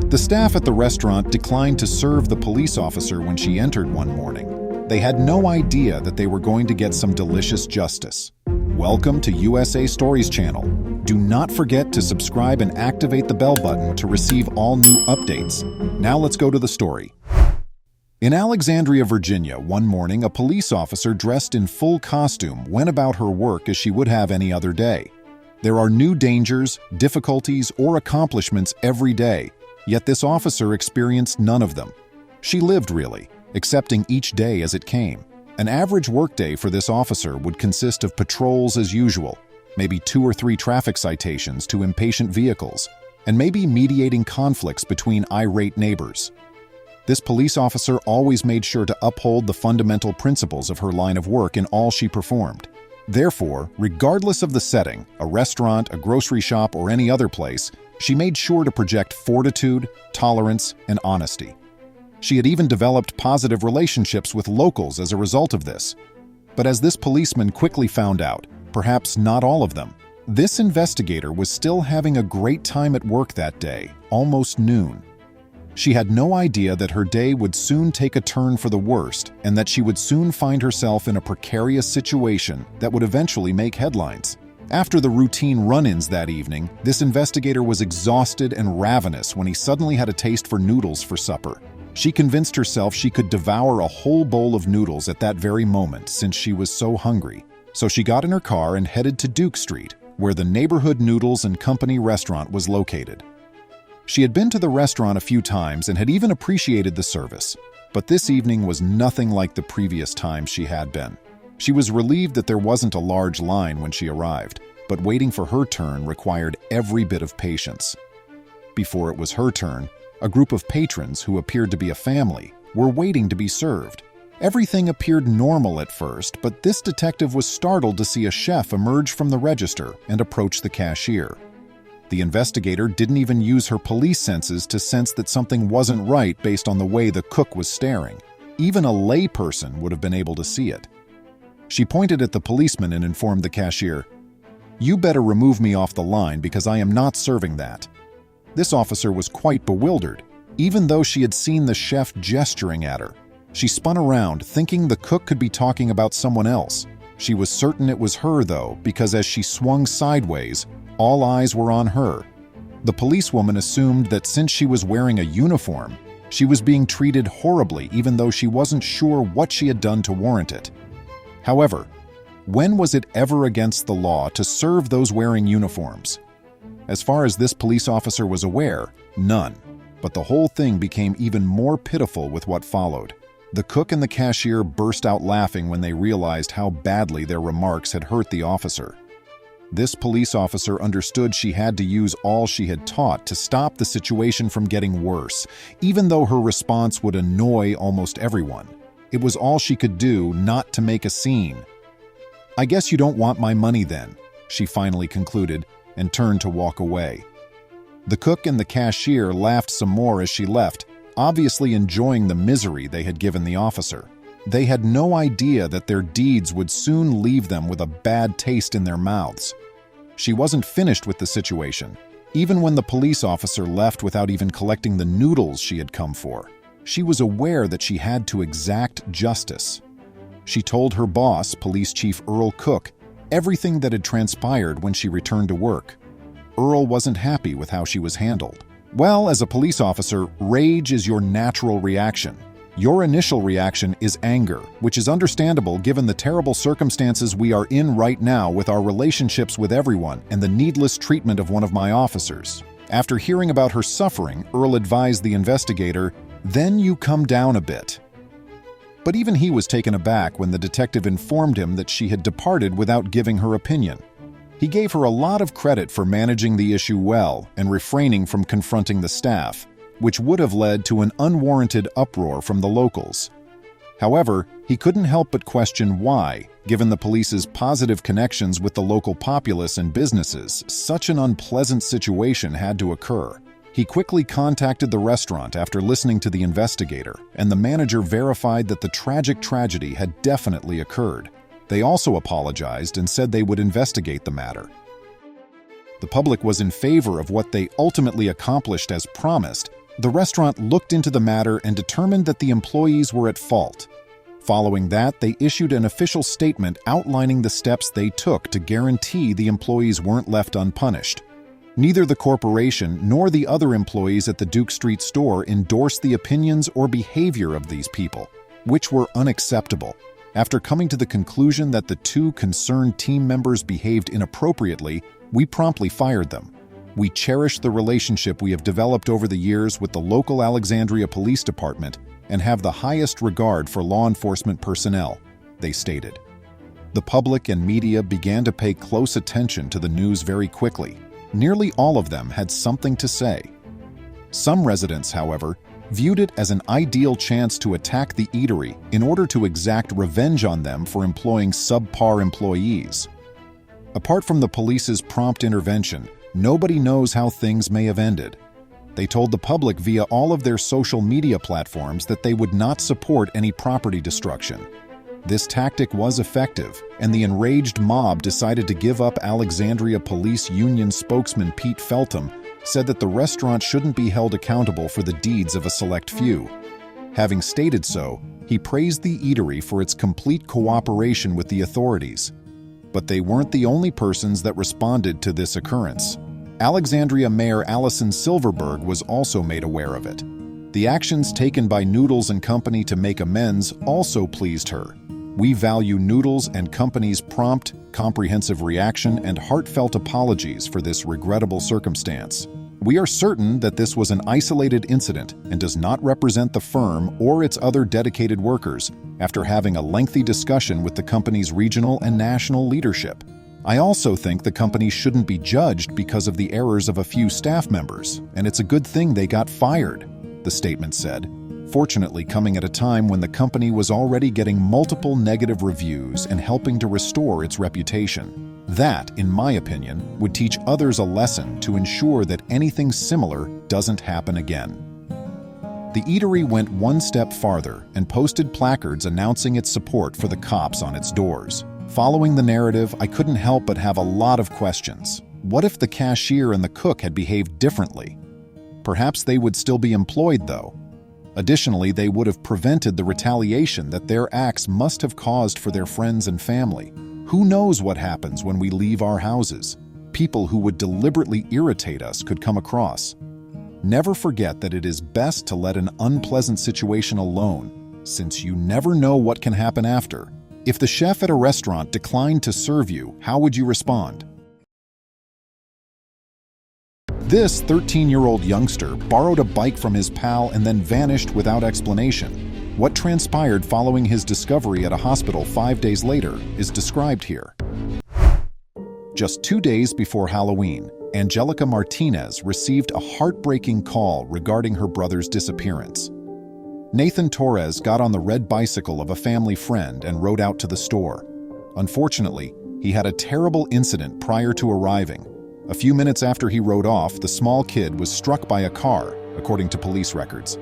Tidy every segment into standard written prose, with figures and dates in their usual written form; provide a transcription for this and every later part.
The staff at the restaurant declined to serve the police officer when she entered one morning. They had no idea that they were going to get some delicious justice. Welcome to USA Stories channel. Do not forget to subscribe and activate the bell button to receive all new updates. Now let's go to the story. In Alexandria, Virginia, one morning, a police officer dressed in full costume went about her work as she would have any other day. There are new dangers, difficulties, or accomplishments every day, yet this officer experienced none of them. She lived, really, accepting each day as it came. An average workday for this officer would consist of patrols as usual, maybe 2 or 3 traffic citations to impatient vehicles, and maybe mediating conflicts between irate neighbors. This police officer always made sure to uphold the fundamental principles of her line of work in all she performed. Therefore, regardless of the setting, a restaurant, a grocery shop, or any other place, she made sure to project fortitude, tolerance, and honesty. She had even developed positive relationships with locals as a result of this. But as this policeman quickly found out, perhaps not all of them, this investigator was still having a great time at work that day, almost noon. She had no idea that her day would soon take a turn for the worst and that she would soon find herself in a precarious situation that would eventually make headlines. After the routine run-ins that evening, this investigator was exhausted and ravenous when he suddenly had a taste for noodles for supper. She convinced herself she could devour a whole bowl of noodles at that very moment since she was so hungry. So she got in her car and headed to Duke Street, where the Neighborhood Noodles and Company restaurant was located. She had been to the restaurant a few times and had even appreciated the service, but this evening was nothing like the previous times she had been. She was relieved that there wasn't a large line when she arrived, but waiting for her turn required every bit of patience. Before it was her turn, a group of patrons, who appeared to be a family, were waiting to be served. Everything appeared normal at first, but this detective was startled to see a chef emerge from the register and approach the cashier. The investigator didn't even use her police senses to sense that something wasn't right based on the way the cook was staring. Even a layperson would have been able to see it. She pointed at the policeman and informed the cashier, "You better remove me off the line because I am not serving that." This officer was quite bewildered, even though she had seen the chef gesturing at her. She spun around, thinking the cook could be talking about someone else. She was certain it was her, though, because as she swung sideways, all eyes were on her. The policewoman assumed that since she was wearing a uniform, she was being treated horribly even though she wasn't sure what she had done to warrant it. However, when was it ever against the law to serve those wearing uniforms? As far as this police officer was aware, none. But the whole thing became even more pitiful with what followed. The cook and the cashier burst out laughing when they realized how badly their remarks had hurt the officer. This police officer understood she had to use all she had taught to stop the situation from getting worse, even though her response would annoy almost everyone. It was all she could do not to make a scene. "I guess you don't want my money then," she finally concluded, and turned to walk away. The cook and the cashier laughed some more as she left, obviously enjoying the misery they had given the officer. They had no idea that their deeds would soon leave them with a bad taste in their mouths. She wasn't finished with the situation. Even when the police officer left without even collecting the noodles she had come for, she was aware that she had to exact justice. She told her boss, Police Chief Earl Cook, everything that had transpired when she returned to work. Earl wasn't happy with how she was handled. Well, as a police officer, rage is your natural reaction. Your initial reaction is anger, which is understandable given the terrible circumstances we are in right now with our relationships with everyone and the needless treatment of one of my officers. After hearing about her suffering, Earl advised the investigator, "Then you come down a bit." But even he was taken aback when the detective informed him that she had departed without giving her opinion. He gave her a lot of credit for managing the issue well and refraining from confronting the staff, which would have led to an unwarranted uproar from the locals. However, he couldn't help but question why, given the police's positive connections with the local populace and businesses, such an unpleasant situation had to occur. He quickly contacted the restaurant after listening to the investigator, and the manager verified that the tragic tragedy had definitely occurred. They also apologized and said they would investigate the matter. The public was in favor of what they ultimately accomplished as promised, The restaurant looked into the matter and determined that the employees were at fault. Following that, they issued an official statement outlining the steps they took to guarantee the employees weren't left unpunished. Neither the corporation nor the other employees at the Duke Street store endorsed the opinions or behavior of these people, which were unacceptable. After coming to the conclusion that the two concerned team members behaved inappropriately, we promptly fired them. We cherish the relationship we have developed over the years with the local Alexandria Police Department and have the highest regard for law enforcement personnel, they stated. The public and media began to pay close attention to the news very quickly. Nearly all of them had something to say. Some residents, however, viewed it as an ideal chance to attack the eatery in order to exact revenge on them for employing subpar employees. Apart from the police's prompt intervention, nobody knows how things may have ended. They told the public via all of their social media platforms that they would not support any property destruction. This tactic was effective, and the enraged mob decided to give up. Alexandria Police Union spokesman Pete Feltham said that the restaurant shouldn't be held accountable for the deeds of a select few. Having stated so, he praised the eatery for its complete cooperation with the authorities. But they weren't the only persons that responded to this occurrence. Alexandria Mayor Allison Silverberg was also made aware of it. The actions taken by Noodles & Company to make amends also pleased her. We value Noodles & Company's prompt, comprehensive reaction and heartfelt apologies for this regrettable circumstance. We are certain that this was an isolated incident and does not represent the firm or its other dedicated workers, after having a lengthy discussion with the company's regional and national leadership. I also think the company shouldn't be judged because of the errors of a few staff members, and it's a good thing they got fired, the statement said, fortunately coming at a time when the company was already getting multiple negative reviews and helping to restore its reputation. That, in my opinion, would teach others a lesson to ensure that anything similar doesn't happen again. The eatery went one step farther and posted placards announcing its support for the cops on its doors. Following the narrative, I couldn't help but have a lot of questions. What if the cashier and the cook had behaved differently? Perhaps they would still be employed, though. Additionally, they would have prevented the retaliation that their acts must have caused for their friends and family. Who knows what happens when we leave our houses? People who would deliberately irritate us could come across. Never forget that it is best to let an unpleasant situation alone, since you never know what can happen after. If the chef at a restaurant declined to serve you, how would you respond? This 13-year-old youngster borrowed a bike from his pal and then vanished without explanation. What transpired following his discovery at a hospital 5 days later is described here. Just 2 days before Halloween, Angelica Martinez received a heartbreaking call regarding her brother's disappearance. Nathan Torres got on the red bicycle of a family friend and rode out to the store. Unfortunately, he had a terrible incident prior to arriving. A few minutes after he rode off, the small kid was struck by a car, according to police records.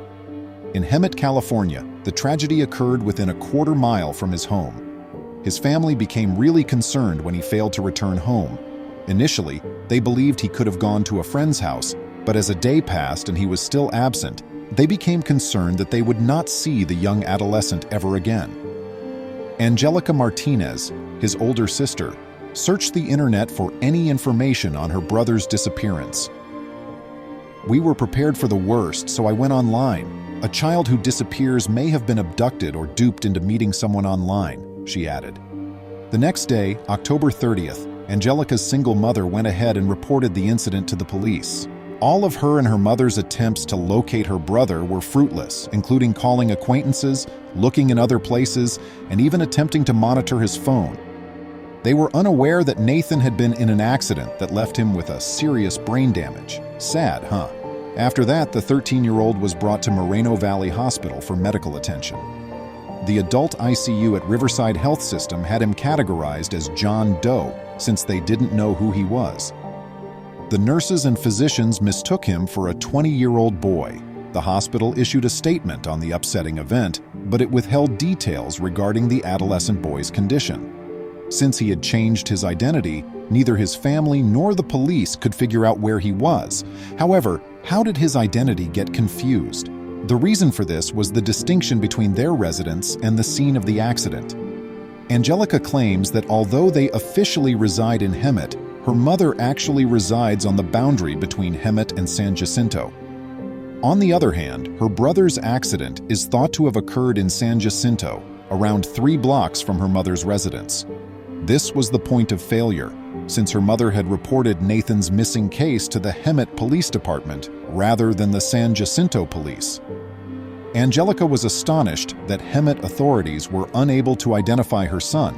In Hemet, California, the tragedy occurred within a quarter mile from his home. His family became really concerned when he failed to return home. Initially, they believed he could have gone to a friend's house, but as a day passed and he was still absent, they became concerned that they would not see the young adolescent ever again. Angelica Martinez, his older sister, searched the internet for any information on her brother's disappearance. "We were prepared for the worst, so I went online. A child who disappears may have been abducted or duped into meeting someone online," she added. The next day, October 30th, Angelica's single mother went ahead and reported the incident to the police. All of her and her mother's attempts to locate her brother were fruitless, including calling acquaintances, looking in other places, and even attempting to monitor his phone. They were unaware that Nathan had been in an accident that left him with a serious brain damage. Sad, huh? After that, the 13-year-old was brought to Moreno Valley Hospital for medical attention. The adult ICU at Riverside Health System had him categorized as John Doe, since they didn't know who he was. The nurses and physicians mistook him for a 20-year-old boy. The hospital issued a statement on the upsetting event, but it withheld details regarding the adolescent boy's condition. Since he had changed his identity, neither his family nor the police could figure out where he was. However, how did his identity get confused? The reason for this was the distinction between their residence and the scene of the accident. Angelica claims that although they officially reside in Hemet, her mother actually resides on the boundary between Hemet and San Jacinto. On the other hand, her brother's accident is thought to have occurred in San Jacinto, around 3 blocks from her mother's residence. This was the point of failure, since her mother had reported Nathan's missing case to the Hemet Police Department rather than the San Jacinto police. Angelica was astonished that Hemet authorities were unable to identify her son,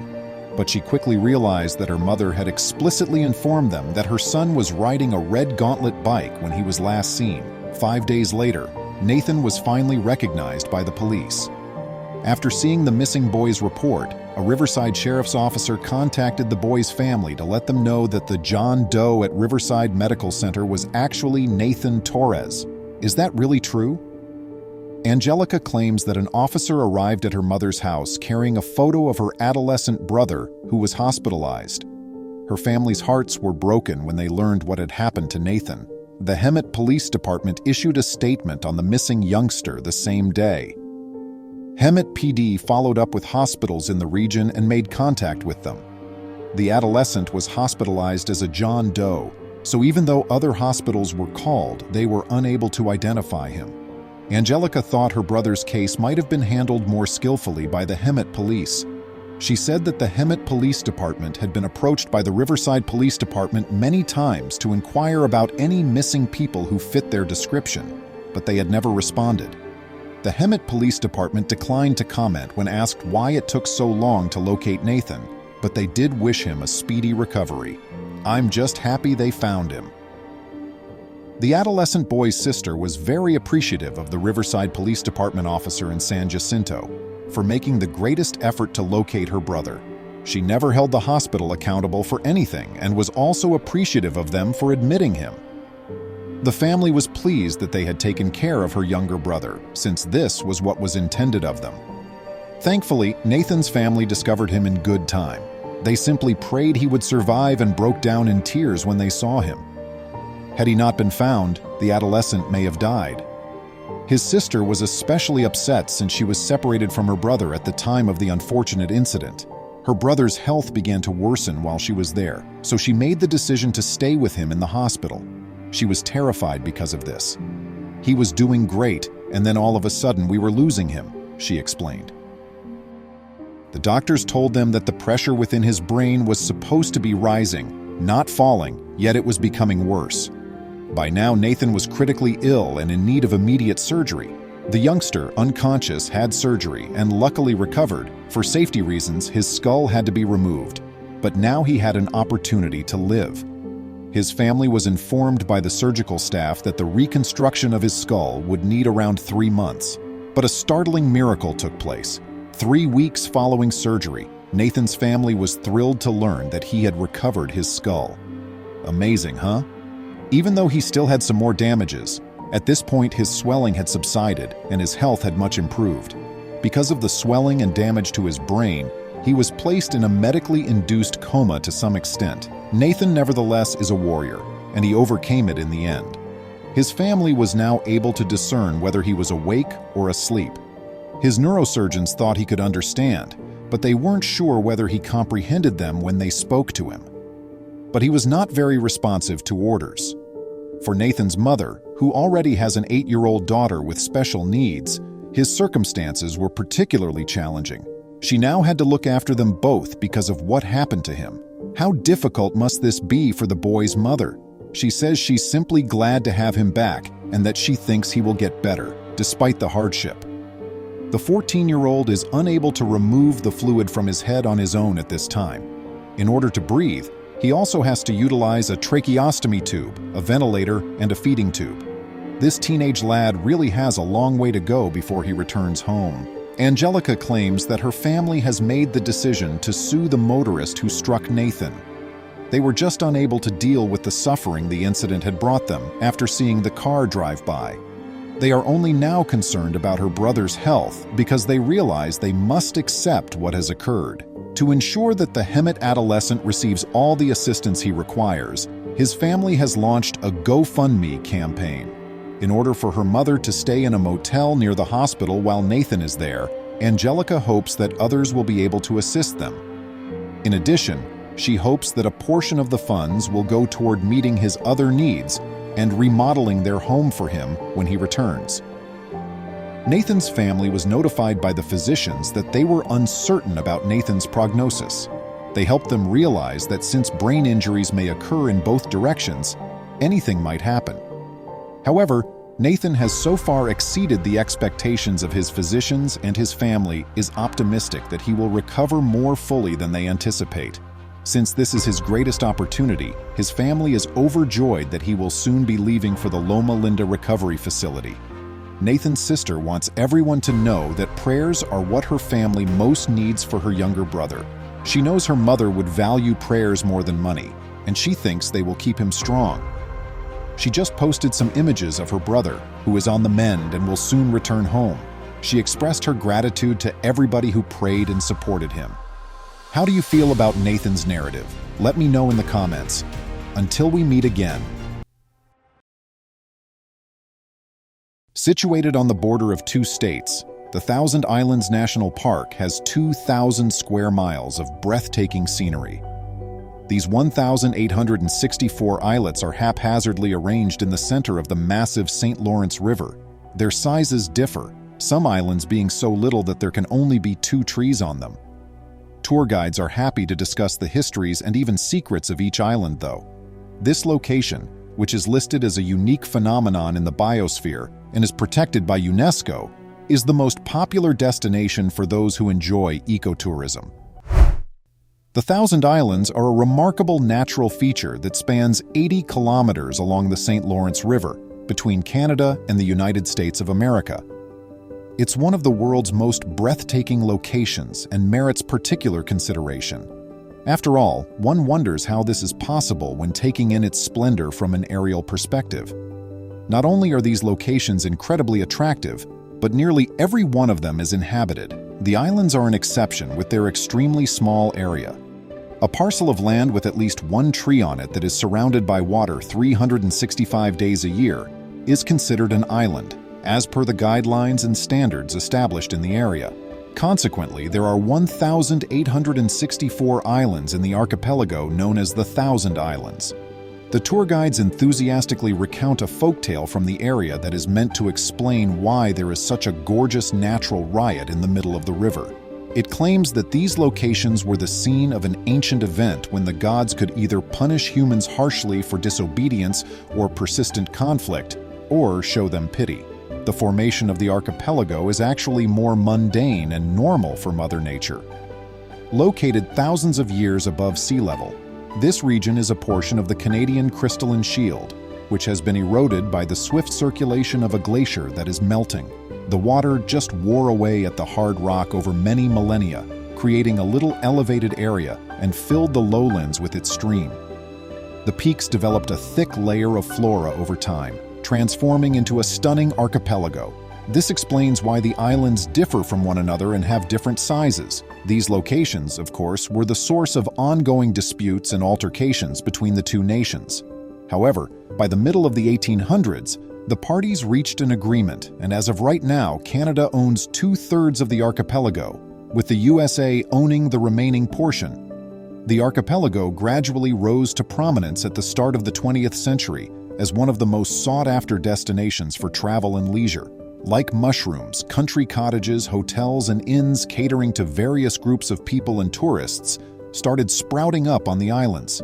but she quickly realized that her mother had explicitly informed them that her son was riding a red Gauntlet bike when he was last seen. 5 days later, Nathan was finally recognized by the police. After seeing the missing boy's report, a Riverside sheriff's officer contacted the boy's family to let them know that the John Doe at Riverside Medical Center was actually Nathan Torres. Is that really true? Angelica claims that an officer arrived at her mother's house carrying a photo of her adolescent brother who was hospitalized. Her family's hearts were broken when they learned what had happened to Nathan. The Hemet Police Department issued a statement on the missing youngster the same day. Hemet PD followed up with hospitals in the region and made contact with them. The adolescent was hospitalized as a John Doe, so even though other hospitals were called, they were unable to identify him. Angelica thought her brother's case might have been handled more skillfully by the Hemet police. She said that the Hemet Police Department had been approached by the Riverside Police Department many times to inquire about any missing people who fit their description, but they had never responded. The Hemet Police Department declined to comment when asked why it took so long to locate Nathan, but they did wish him a speedy recovery. "I'm just happy they found him." The adolescent boy's sister was very appreciative of the Riverside Police Department officer in San Jacinto for making the greatest effort to locate her brother. She never held the hospital accountable for anything and was also appreciative of them for admitting him. The family was pleased that they had taken care of her younger brother, since this was what was intended of them. Thankfully, Nathan's family discovered him in good time. They simply prayed he would survive and broke down in tears when they saw him. Had he not been found, the adolescent may have died. His sister was especially upset since she was separated from her brother at the time of the unfortunate incident. Her brother's health began to worsen while she was there, so she made the decision to stay with him in the hospital. She was terrified because of this. "He was doing great, and then all of a sudden we were losing him," she explained. The doctors told them that the pressure within his brain was supposed to be rising, not falling, yet it was becoming worse. By now, Nathan was critically ill and in need of immediate surgery. The youngster, unconscious, had surgery and luckily recovered. For safety reasons, his skull had to be removed, but now he had an opportunity to live. His family was informed by the surgical staff that the reconstruction of his skull would need around 3 months. But a startling miracle took place. 3 weeks following surgery, Nathan's family was thrilled to learn that he had recovered his skull. Amazing, huh? Even though he still had some more damages, at this point his swelling had subsided and his health had much improved. Because of the swelling and damage to his brain, he was placed in a medically induced coma to some extent. Nathan, nevertheless, is a warrior, and he overcame it in the end. His family was now able to discern whether he was awake or asleep. His neurosurgeons thought he could understand, but they weren't sure whether he comprehended them when they spoke to him. But he was not very responsive to orders. For Nathan's mother, who already has an 8-year-old daughter with special needs, his circumstances were particularly challenging. She now had to look after them both because of what happened to him. How difficult must this be for the boy's mother? She says she's simply glad to have him back and that she thinks he will get better, despite the hardship. The 14-year-old is unable to remove the fluid from his head on his own at this time. In order to breathe, he also has to utilize a tracheostomy tube, a ventilator, and a feeding tube. This teenage lad really has a long way to go before he returns home. Angelica claims that her family has made the decision to sue the motorist who struck Nathan. They were just unable to deal with the suffering the incident had brought them after seeing the car drive by. They are only now concerned about her brother's health because they realize they must accept what has occurred. To ensure that the Hemet adolescent receives all the assistance he requires, his family has launched a GoFundMe campaign. In order for her mother to stay in a motel near the hospital while Nathan is there, Angelica hopes that others will be able to assist them. In addition, she hopes that a portion of the funds will go toward meeting his other needs and remodeling their home for him when he returns. Nathan's family was notified by the physicians that they were uncertain about Nathan's prognosis. They helped them realize that since brain injuries may occur in both directions, anything might happen. However, Nathan has so far exceeded the expectations of his physicians, and his family is optimistic that he will recover more fully than they anticipate. Since this is his greatest opportunity, his family is overjoyed that he will soon be leaving for the Loma Linda Recovery Facility. Nathan's sister wants everyone to know that prayers are what her family most needs for her younger brother. She knows her mother would value prayers more than money, and she thinks they will keep him strong. She just posted some images of her brother, who is on the mend and will soon return home. She expressed her gratitude to everybody who prayed and supported him. How do you feel about Nathan's narrative? Let me know in the comments. Until we meet again. Situated on the border of two states, the Thousand Islands National Park has 2,000 square miles of breathtaking scenery. These 1,864 islets are haphazardly arranged in the center of the massive St. Lawrence River. Their sizes differ, some islands being so little that there can only be 2 trees on them. Tour guides are happy to discuss the histories and even secrets of each island, though. This location, which is listed as a unique phenomenon in the biosphere and is protected by UNESCO, is the most popular destination for those who enjoy ecotourism. The Thousand Islands are a remarkable natural feature that spans 80 kilometers along the St. Lawrence River, between Canada and the United States of America. It's one of the world's most breathtaking locations and merits particular consideration. After all, one wonders how this is possible when taking in its splendor from an aerial perspective. Not only are these locations incredibly attractive, but nearly every one of them is inhabited. The islands are an exception with their extremely small area. A parcel of land with at least 1 tree on it that is surrounded by water 365 days a year is considered an island, as per the guidelines and standards established in the area. Consequently, there are 1,864 islands in the archipelago known as the Thousand Islands. The tour guides enthusiastically recount a folktale from the area that is meant to explain why there is such a gorgeous natural riot in the middle of the river. It claims that these locations were the scene of an ancient event when the gods could either punish humans harshly for disobedience or persistent conflict, or show them pity. The formation of the archipelago is actually more mundane and normal for Mother Nature. Located thousands of years above sea level, this region is a portion of the Canadian Crystalline Shield, which has been eroded by the swift circulation of a glacier that is melting. The water just wore away at the hard rock over many millennia, creating a little elevated area and filled the lowlands with its stream. The peaks developed a thick layer of flora over time, transforming into a stunning archipelago. This explains why the islands differ from one another and have different sizes. These locations, of course, were the source of ongoing disputes and altercations between the two nations. However, by the middle of the 1800s, the parties reached an agreement, and as of right now, Canada owns 2/3 of the archipelago, with the USA owning the remaining portion. The archipelago gradually rose to prominence at the start of the 20th century as one of the most sought-after destinations for travel and leisure. Like mushrooms, country cottages, hotels, and inns catering to various groups of people and tourists started sprouting up on the islands.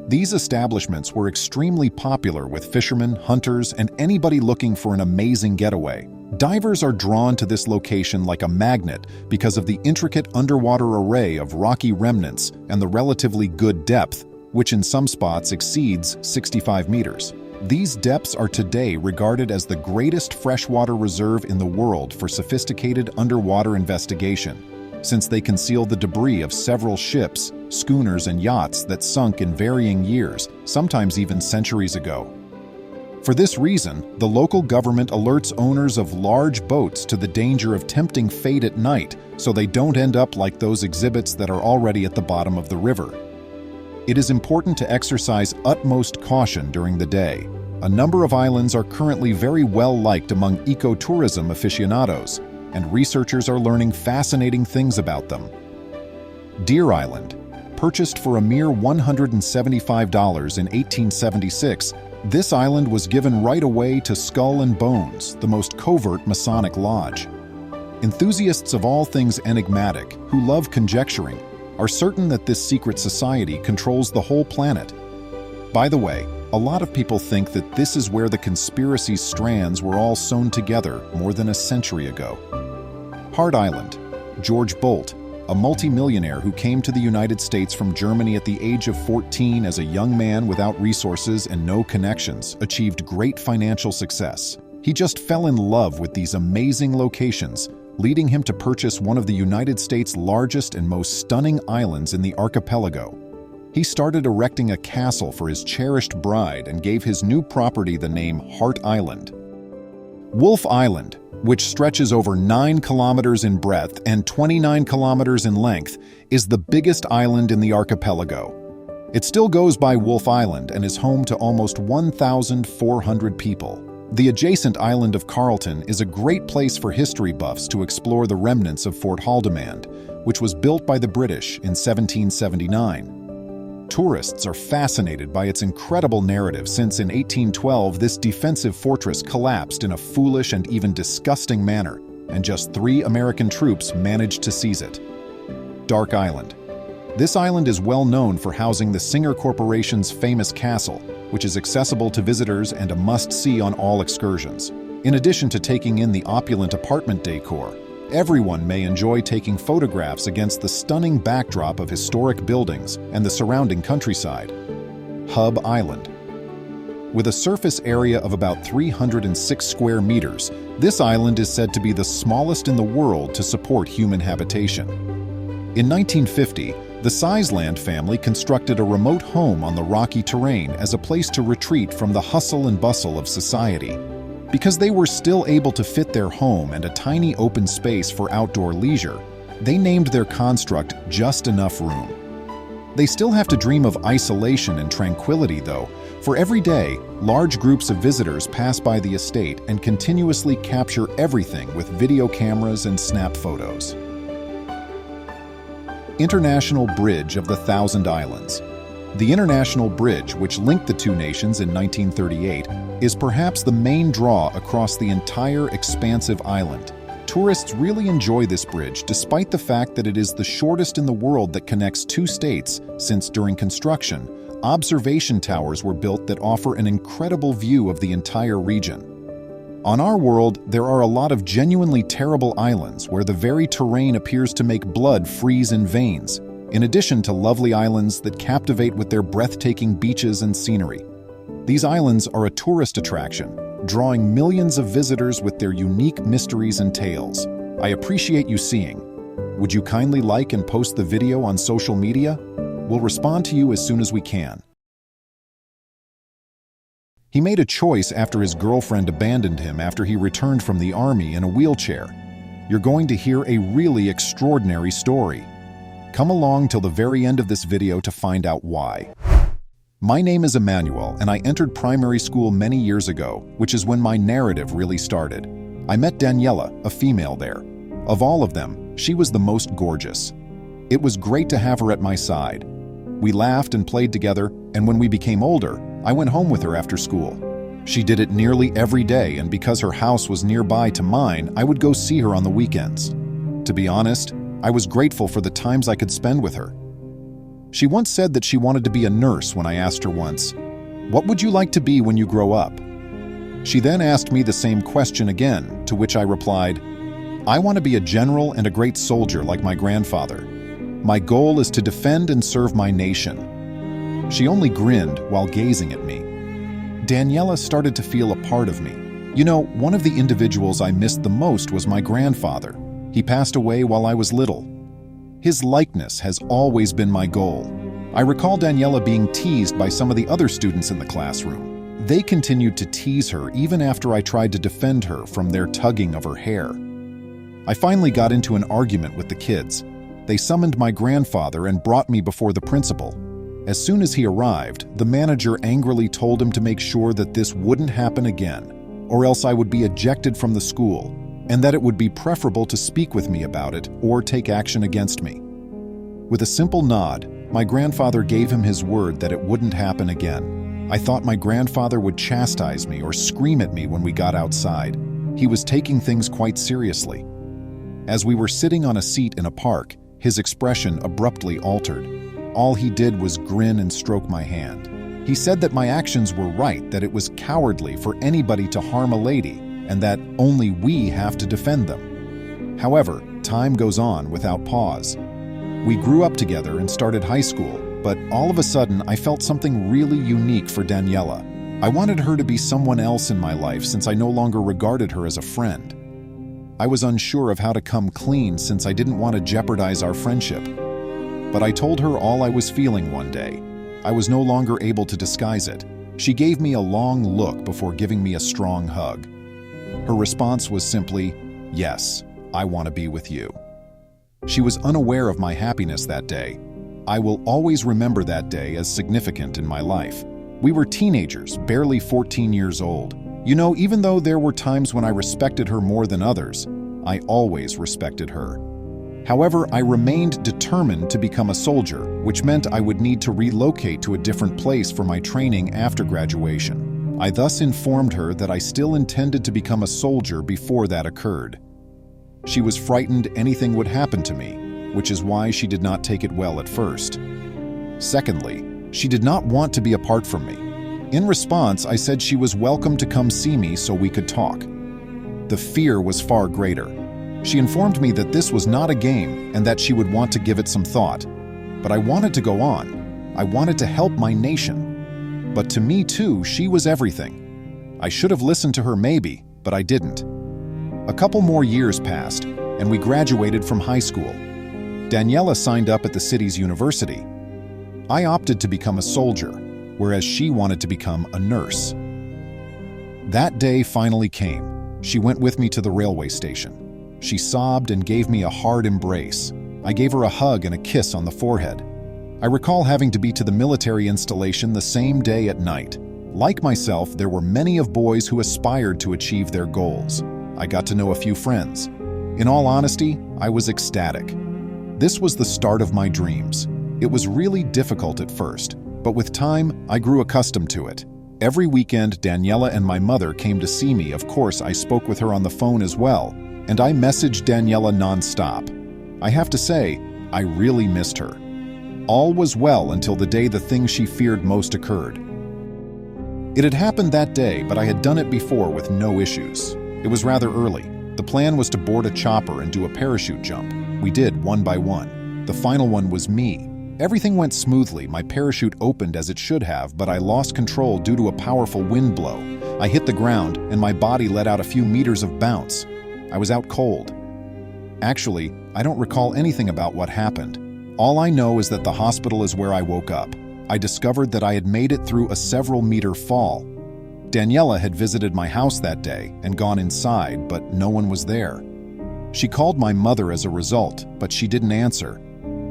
These establishments were extremely popular with fishermen, hunters, and anybody looking for an amazing getaway. Divers are drawn to this location like a magnet because of the intricate underwater array of rocky remnants and the relatively good depth, which in some spots exceeds 65 meters. These depths are today regarded as the greatest freshwater reserve in the world for sophisticated underwater investigation, since they conceal the debris of several ships, schooners, and yachts that sunk in varying years, sometimes even centuries ago. For this reason, the local government alerts owners of large boats to the danger of tempting fate at night so they don't end up like those exhibits that are already at the bottom of the river. It is important to exercise utmost caution during the day. A number of islands are currently very well liked among ecotourism aficionados, and researchers are learning fascinating things about them. Deer Island, purchased for a mere $175 in 1876, this island was given right away to Skull and Bones, the most covert Masonic lodge. Enthusiasts of all things enigmatic, who love conjecturing, are certain that this secret society controls the whole planet. By the way, a lot of people think that this is where the conspiracy strands were all sewn together more than a century ago. Hart Island. George Bolt, a multimillionaire who came to the United States from Germany at the age of 14 as a young man without resources and no connections, achieved great financial success. He just fell in love with these amazing locations, leading him to purchase one of the United States' largest and most stunning islands in the archipelago. He started erecting a castle for his cherished bride and gave his new property the name Hart Island. Wolf Island, which stretches over 9 kilometers in breadth and 29 kilometers in length, is the biggest island in the archipelago. It still goes by Wolf Island and is home to almost 1,400 people. The adjacent island of Carlton is a great place for history buffs to explore the remnants of Fort Haldimand, which was built by the British in 1779. Tourists are fascinated by its incredible narrative since in 1812 this defensive fortress collapsed in a foolish and even disgusting manner, and just 3 American troops managed to seize it. Dark Island. This island is well known for housing the Singer Corporation's famous castle, which is accessible to visitors and a must-see on all excursions. In addition to taking in the opulent apartment decor, everyone may enjoy taking photographs against the stunning backdrop of historic buildings and the surrounding countryside. Hub Island. With a surface area of about 306 square meters, this island is said to be the smallest in the world to support human habitation. In 1950, the Sizeland family constructed a remote home on the rocky terrain as a place to retreat from the hustle and bustle of society. Because they were still able to fit their home and a tiny open space for outdoor leisure, they named their construct Just Enough Room. They still have to dream of isolation and tranquility, though, for every day, large groups of visitors pass by the estate and continuously capture everything with video cameras and snap photos. International Bridge of the Thousand Islands. The International Bridge, which linked the two nations in 1938, is perhaps the main draw across the entire expansive island. Tourists really enjoy this bridge despite the fact that it is the shortest in the world that connects 2 states, since during construction, observation towers were built that offer an incredible view of the entire region. On our world, there are a lot of genuinely terrible islands where the very terrain appears to make blood freeze in veins, in addition to lovely islands that captivate with their breathtaking beaches and scenery. These islands are a tourist attraction, drawing millions of visitors with their unique mysteries and tales. I appreciate you seeing. Would you kindly like and post the video on social media? We'll respond to you as soon as we can. He made a choice after his girlfriend abandoned him after he returned from the army in a wheelchair. You're going to hear a really extraordinary story. Come along till the very end of this video to find out why. My name is Emmanuel, and I entered primary school many years ago, which is when my narrative really started. I met Daniela, a female there. Of all of them, she was the most gorgeous. It was great to have her at my side. We laughed and played together, and when we became older, I went home with her after school. She did it nearly every day, and because her house was nearby to mine, I would go see her on the weekends. To be honest, I was grateful for the times I could spend with her. She once said that she wanted to be a nurse when I asked her once, "What would you like to be when you grow up?" She then asked me the same question again, to which I replied, "I want to be a general and a great soldier like my grandfather. My goal is to defend and serve my nation." She only grinned while gazing at me. Daniela started to feel a part of me. You know, one of the individuals I missed the most was my grandfather. He passed away while I was little. His likeness has always been my goal. I recall Daniela being teased by some of the other students in the classroom. They continued to tease her even after I tried to defend her from their tugging of her hair. I finally got into an argument with the kids. They summoned my grandfather and brought me before the principal. As soon as he arrived, the manager angrily told him to make sure that this wouldn't happen again, or else I would be ejected from the school, and that it would be preferable to speak with me about it or take action against me. With a simple nod, my grandfather gave him his word that it wouldn't happen again. I thought my grandfather would chastise me or scream at me when we got outside. He was taking things quite seriously. As we were sitting on a seat in a park, his expression abruptly altered. All he did was grin and stroke my hand. He said that my actions were right, that it was cowardly for anybody to harm a lady, and that only we have to defend them. However, time goes on without pause. We grew up together and started high school, but all of a sudden I felt something really unique for Daniela. I wanted her to be someone else in my life since I no longer regarded her as a friend. I was unsure of how to come clean since I didn't want to jeopardize our friendship. But I told her all I was feeling one day. I was no longer able to disguise it. She gave me a long look before giving me a strong hug. Her response was simply, "Yes, I want to be with you." She was unaware of my happiness that day. I will always remember that day as significant in my life. We were teenagers, barely 14 years old. You know, even though there were times when I respected her more than others, I always respected her. However, I remained determined to become a soldier, which meant I would need to relocate to a different place for my training after graduation. I thus informed her that I still intended to become a soldier before that occurred. She was frightened anything would happen to me, which is why she did not take it well at first. Secondly, she did not want to be apart from me. In response, I said she was welcome to come see me so we could talk. The fear was far greater. She informed me that this was not a game and that she would want to give it some thought. But I wanted to go on. I wanted to help my nation. But to me too, she was everything. I should have listened to her maybe, but I didn't. A couple more years passed, and we graduated from high school. Daniela signed up at the city's university. I opted to become a soldier, whereas she wanted to become a nurse. That day finally came. She went with me to the railway station. She sobbed and gave me a hard embrace. I gave her a hug and a kiss on the forehead. I recall having to be to the military installation the same day at night. Like myself, there were many of boys who aspired to achieve their goals. I got to know a few friends. In all honesty, I was ecstatic. This was the start of my dreams. It was really difficult at first, but with time, I grew accustomed to it. Every weekend, Daniela and my mother came to see me. Of course, I spoke with her on the phone as well, and I messaged Daniela nonstop. I have to say, I really missed her. All was well until the day the thing she feared most occurred. It had happened that day, but I had done it before with no issues. It was rather early. The plan was to board a chopper and do a parachute jump. We did one by one. The final one was me. Everything went smoothly. My parachute opened as it should have, but I lost control due to a powerful wind blow. I hit the ground, and my body let out a few meters of bounce. I was out cold. Actually, I don't recall anything about what happened. All I know is that the hospital is where I woke up. I discovered that I had made it through a several-meter fall. Daniela had visited my house that day and gone inside, but no one was there. She called my mother as a result, but she didn't answer.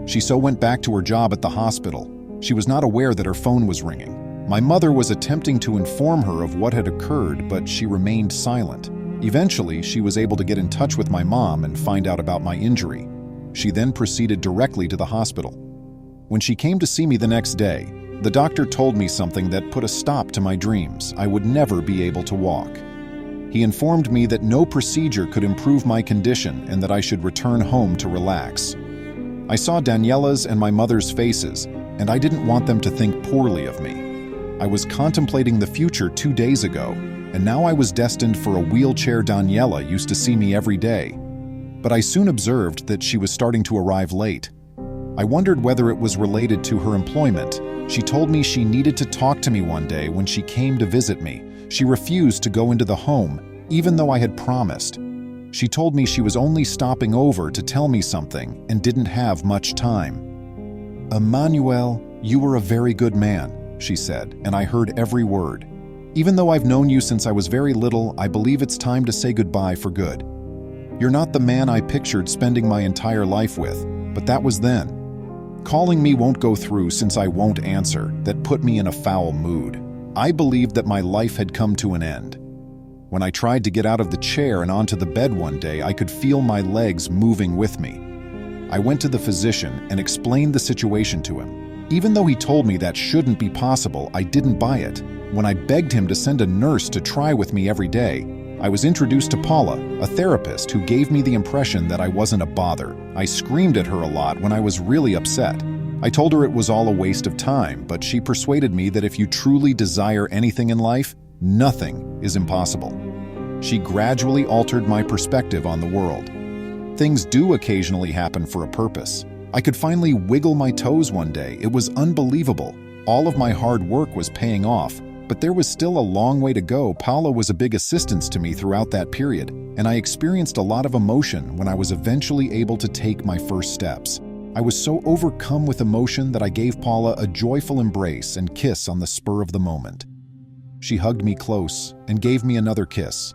She so went back to her job at the hospital. She was not aware that her phone was ringing. My mother was attempting to inform her of what had occurred, but she remained silent. Eventually, she was able to get in touch with my mom and find out about my injury. She then proceeded directly to the hospital. When she came to see me the next day, the doctor told me something that put a stop to my dreams. I would never be able to walk. He informed me that no procedure could improve my condition and that I should return home to relax. I saw Daniela's and my mother's faces, and I didn't want them to think poorly of me. I was contemplating the future 2 days ago, and now I was destined for a wheelchair. Daniela used to see me every day, but I soon observed that she was starting to arrive late. I wondered whether it was related to her employment. She told me she needed to talk to me one day when she came to visit me. She refused to go into the home, even though I had promised. She told me she was only stopping over to tell me something and didn't have much time. "Emmanuel, you were a very good man," she said, and I heard every word. Even though I've known you since I was very little, I believe it's time to say goodbye for good. You're not the man I pictured spending my entire life with, but that was then. Calling me won't go through since I won't answer. That put me in a foul mood. I believed that my life had come to an end. When I tried to get out of the chair and onto the bed one day, I could feel my legs moving with me. I went to the physician and explained the situation to him. Even though he told me that shouldn't be possible, I didn't buy it. When I begged him to send a nurse to try with me every day, I was introduced to Paula, a therapist who gave me the impression that I wasn't a bother. I screamed at her a lot when I was really upset. I told her it was all a waste of time, but she persuaded me that if you truly desire anything in life, nothing is impossible. She gradually altered my perspective on the world. Things do occasionally happen for a purpose. I could finally wiggle my toes one day. It was unbelievable. All of my hard work was paying off, but there was still a long way to go. Paula was a big assistance to me throughout that period, and I experienced a lot of emotion when I was eventually able to take my first steps. I was so overcome with emotion that I gave Paula a joyful embrace and kiss on the spur of the moment. She hugged me close and gave me another kiss,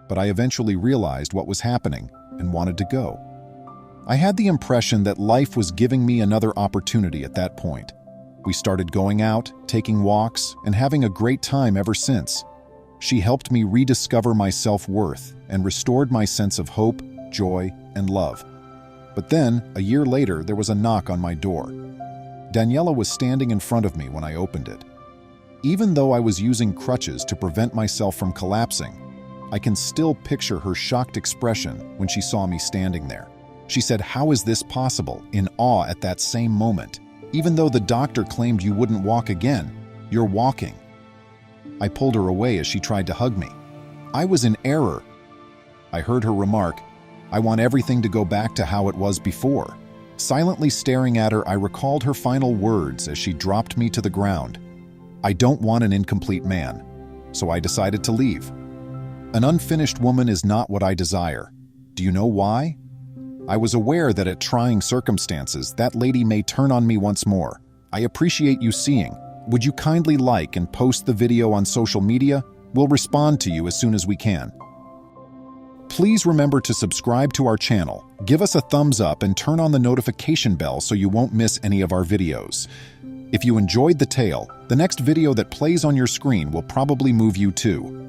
but I eventually realized what was happening and wanted to go. I had the impression that life was giving me another opportunity at that point. We started going out, taking walks, and having a great time ever since. She helped me rediscover my self-worth and restored my sense of hope, joy, and love. But then, a year later, there was a knock on my door. Daniela was standing in front of me when I opened it. Even though I was using crutches to prevent myself from collapsing, I can still picture her shocked expression when she saw me standing there. She said, "How is this possible?" in awe at that same moment. "Even though the doctor claimed you wouldn't walk again, you're walking." I pulled her away as she tried to hug me. I was in error. I heard her remark, "I want everything to go back to how it was before." Silently staring at her, I recalled her final words as she dropped me to the ground. "I don't want an incomplete man," so I decided to leave. An unfinished woman is not what I desire. Do you know why? I was aware that at trying circumstances, that lady may turn on me once more. I appreciate you seeing. Would you kindly like and post the video on social media? We'll respond to you as soon as we can. Please remember to subscribe to our channel, give us a thumbs up, and turn on the notification bell so you won't miss any of our videos. If you enjoyed the tale, the next video that plays on your screen will probably move you too.